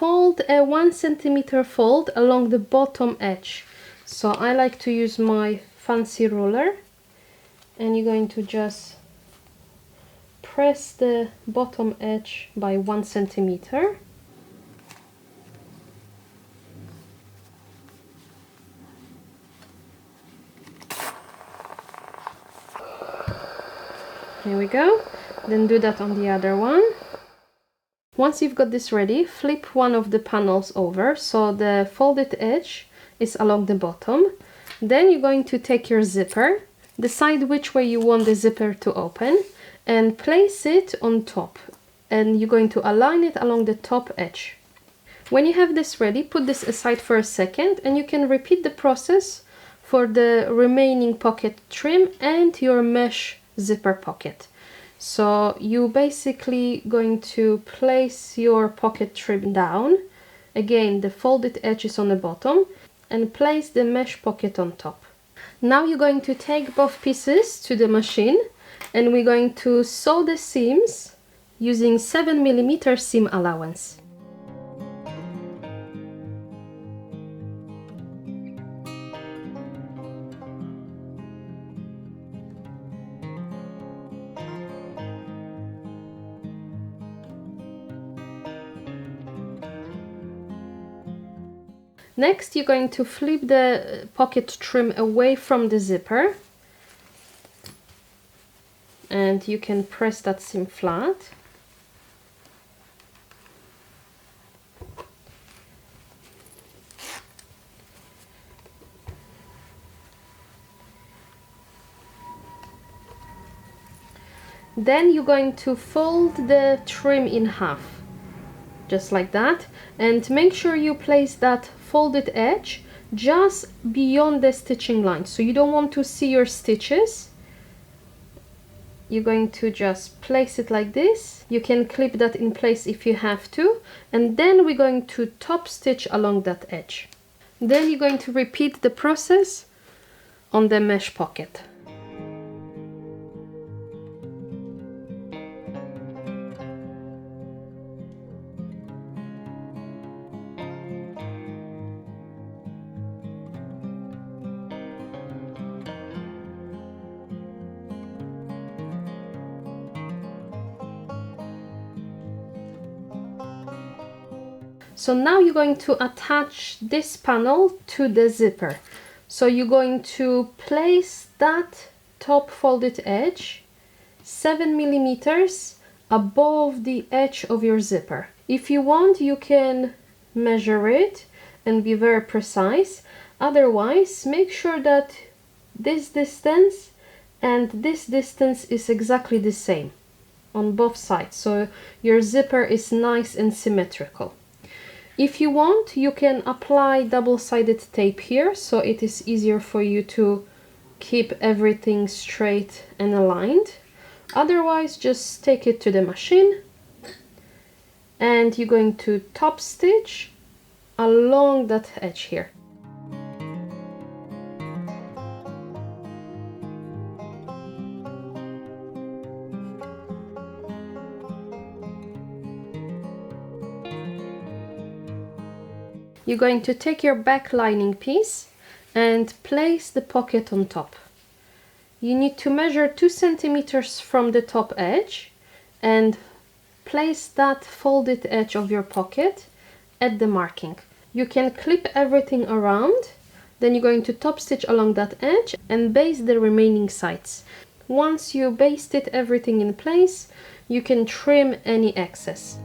fold a 1 centimeter fold along the bottom edge. So I like to use my fancy ruler, and you're going to just press the bottom edge by 1 centimeter. Here we go. Then do that on the other one. Once you've got this ready, flip one of the panels over so the folded edge is along the bottom. Then you're going to take your zipper, decide which way you want the zipper to open, and place it on top. And you're going to align it along the top edge. When you have this ready, put this aside for a second, and you can repeat the process for the remaining pocket trim and your mesh zipper pocket. So you basically going to place your pocket trim down. Again, the folded edge is on the bottom, and place the mesh pocket on top. Now you're going to take both pieces to the machine, and we're going to sew the seams using 7mm seam allowance. Next, you're going to flip the pocket trim away from the zipper, and you can press that seam flat. Then you're going to fold the trim in half, just like that, and make sure you place that folded edge just beyond the stitching line, so you don't want to see your stitches. You're going to just place it like this. You can clip that in place if you have to, and then we're going to top stitch along that edge. Then you're going to repeat the process on the mesh pocket. So now you're going to attach this panel to the zipper. So you're going to place that top folded edge 7mm above the edge of your zipper. If you want, you can measure it and be very precise. Otherwise, make sure that this distance and this distance is exactly the same on both sides, so your zipper is nice and symmetrical. If you want, you can apply double-sided tape here, so it is easier for you to keep everything straight and aligned. Otherwise, just take it to the machine, and you're going to top stitch along that edge here. You're going to take your back lining piece and place the pocket on top. You need to measure 2 centimeters from the top edge and place that folded edge of your pocket at the marking. You can clip everything around, then you're going to top stitch along that edge and baste the remaining sides. Once you basted everything in place, you can trim any excess.